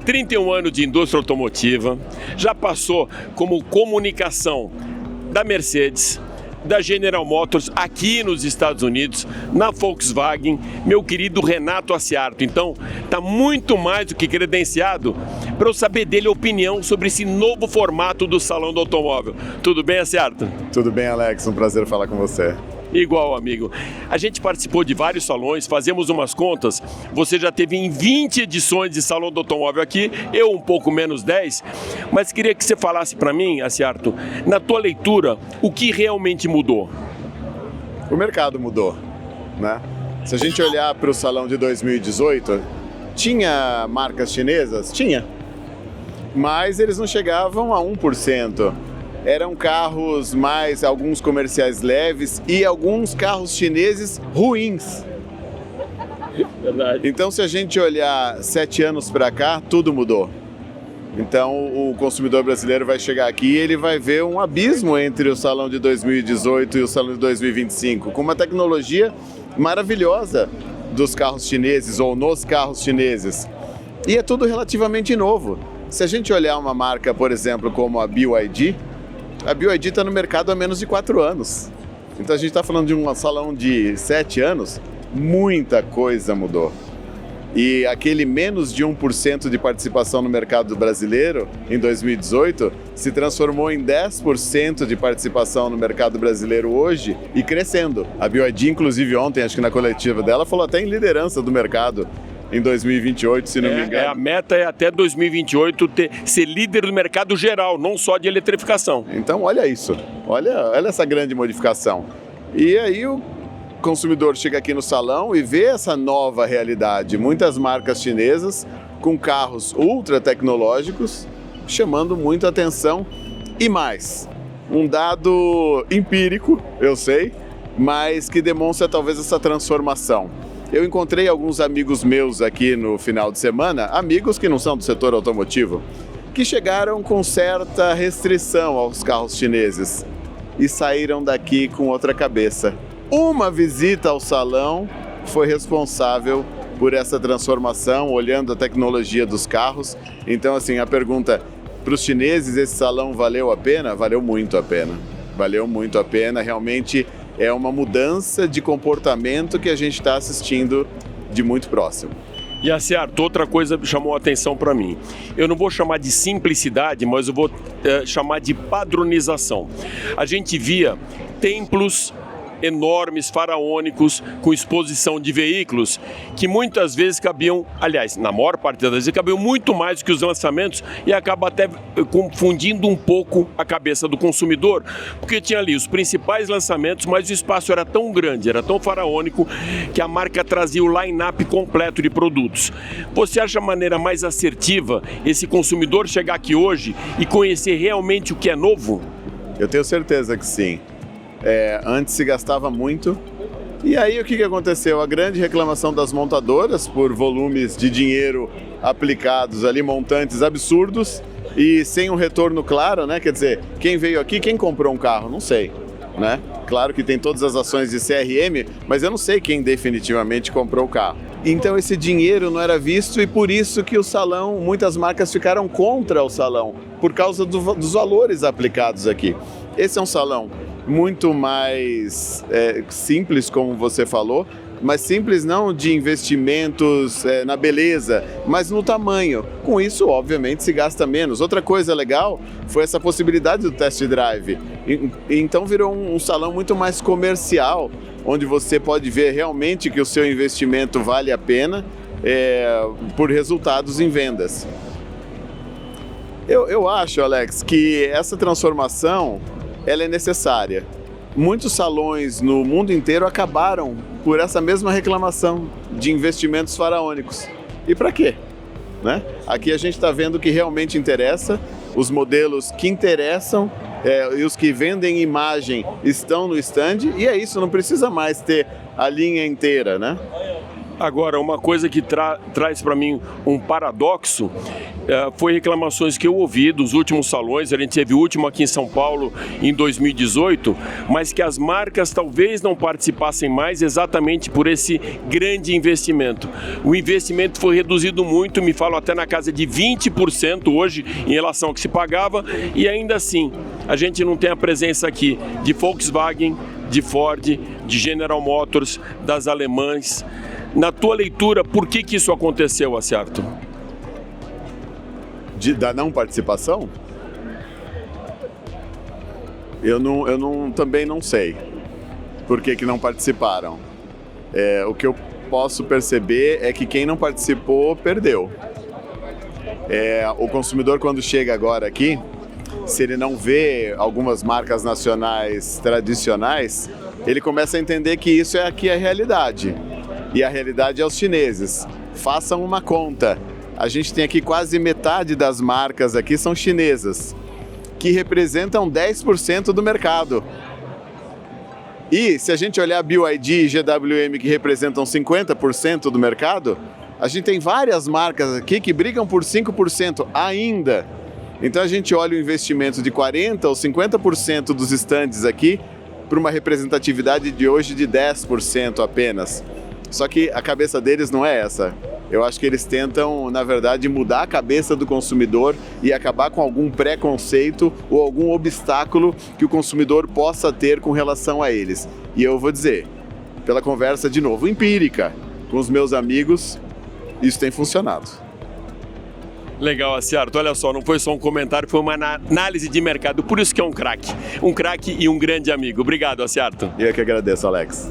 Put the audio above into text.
31 anos de indústria automotiva, já passou como comunicação da Mercedes, da General Motors aqui nos Estados Unidos, na Volkswagen, meu querido Renato Aciarto. Então, está muito mais do que credenciado para eu saber dele a opinião sobre esse novo formato do Salão do Automóvel. Tudo bem, Aciarto? Tudo bem, Alex. Um prazer falar com você. Igual, amigo. A gente participou de vários salões, fazemos umas contas. Você já teve em 20 edições de Salão do Automóvel aqui, eu um pouco menos 10. Mas queria que você falasse para mim, Aciarto, na tua leitura, o que realmente mudou? O mercado mudou, né? Se a gente olhar para o Salão de 2018, tinha marcas chinesas? Tinha. Mas eles não chegavam a 1%. Eram carros mais, alguns comerciais leves e alguns carros chineses ruins. Verdade. Então, se a gente olhar 7 anos para cá, tudo mudou. Então, o consumidor brasileiro vai chegar aqui e ele vai ver um abismo entre o Salão de 2018 e o Salão de 2025, com uma tecnologia maravilhosa dos carros chineses ou nos carros chineses. E é tudo relativamente novo. Se a gente olhar uma marca, por exemplo, como a BYD está no mercado há menos de 4 anos. Então a gente está falando de um salão de 7 anos, muita coisa mudou. E aquele menos de 1% de participação no mercado brasileiro em 2018 se transformou em 10% de participação no mercado brasileiro hoje e crescendo. A BYD, inclusive ontem, acho que na coletiva dela, falou até em liderança do mercado em 2028, se não me engano. A meta é até 2028 ser líder do mercado geral, não só de eletrificação. Então olha isso, olha essa grande modificação. E aí o consumidor chega aqui no salão e vê essa nova realidade. Muitas marcas chinesas com carros ultra tecnológicos chamando muito a atenção. E mais, um dado empírico, eu sei, mas que demonstra talvez essa transformação. Eu encontrei alguns amigos meus aqui no final de semana, amigos que não são do setor automotivo, que chegaram com certa restrição aos carros chineses e saíram daqui com outra cabeça. Uma visita ao salão foi responsável por essa transformação, olhando a tecnologia dos carros. Então, assim, a pergunta, para os chineses, esse salão valeu a pena? Valeu muito a pena. Valeu muito a pena, realmente é uma mudança de comportamento que a gente está assistindo de muito próximo. E Aciarto, outra coisa chamou a atenção para mim. Eu não vou chamar de simplicidade, mas eu vou chamar de padronização. A gente via templos enormes, faraônicos, com exposição de veículos, que muitas vezes cabiam, aliás, na maior parte das vezes, cabiam muito mais do que os lançamentos e acaba até confundindo um pouco a cabeça do consumidor, porque tinha ali os principais lançamentos, mas o espaço era tão grande, era tão faraônico, que a marca trazia o line-up completo de produtos. Você acha a maneira mais assertiva esse consumidor chegar aqui hoje e conhecer realmente o que é novo? Eu tenho certeza que sim. Antes se gastava muito. E aí o que aconteceu? A grande reclamação das montadoras por volumes de dinheiro aplicados ali, montantes absurdos e sem um retorno claro, né? Quer dizer, quem veio aqui, quem comprou um carro? Não sei, né? Claro que tem todas as ações de CRM, mas eu não sei quem definitivamente comprou o carro. Então esse dinheiro não era visto e por isso que o salão, muitas marcas ficaram contra o salão, por causa dos valores aplicados aqui. Esse é um salão muito mais simples, como você falou, mas simples não de investimentos na beleza, mas no tamanho. Com isso, obviamente, se gasta menos. Outra coisa legal foi essa possibilidade do test drive. Então virou um salão muito mais comercial, onde você pode ver realmente que o seu investimento vale a pena por resultados em vendas. Eu acho, Alex, que essa transformação ela é necessária. Muitos salões no mundo inteiro acabaram por essa mesma reclamação de investimentos faraônicos. E para quê? Né? Aqui a gente está vendo o que realmente interessa, os modelos que interessam e os que vendem imagem estão no stand, e é isso, não precisa mais ter a linha inteira, né? Agora, uma coisa que traz para mim um paradoxo foi reclamações que eu ouvi dos últimos salões. A gente teve o último aqui em São Paulo em 2018, mas que as marcas talvez não participassem mais exatamente por esse grande investimento. O investimento foi reduzido muito, me falam até na casa de 20% hoje em relação ao que se pagava, e ainda assim a gente não tem a presença aqui de Volkswagen, de Ford, de General Motors, das alemãs. Na tua leitura, por que isso aconteceu, Aciarto? Da não participação? Eu também não sei por que não participaram. O que eu posso perceber é que quem não participou perdeu. O consumidor, quando chega agora aqui, se ele não vê algumas marcas nacionais tradicionais, ele começa a entender que isso é aqui a realidade. E a realidade é os chineses. Façam uma conta. A gente tem aqui quase metade das marcas aqui são chinesas, que representam 10% do mercado. E se a gente olhar BYD e GWM, que representam 50% do mercado, a gente tem várias marcas aqui que brigam por 5% ainda. Então a gente olha o investimento de 40% ou 50% dos estandes aqui para uma representatividade de hoje de 10% apenas. Só que a cabeça deles não é essa. Eu acho que eles tentam, na verdade, mudar a cabeça do consumidor e acabar com algum preconceito ou algum obstáculo que o consumidor possa ter com relação a eles. E eu vou dizer, pela conversa, de novo, empírica, com os meus amigos, isso tem funcionado. Legal, Aciarto. Olha só, não foi só um comentário, foi uma análise de mercado. Por isso que é um craque e um grande amigo. Obrigado, Aciarto. Eu que agradeço, Alex.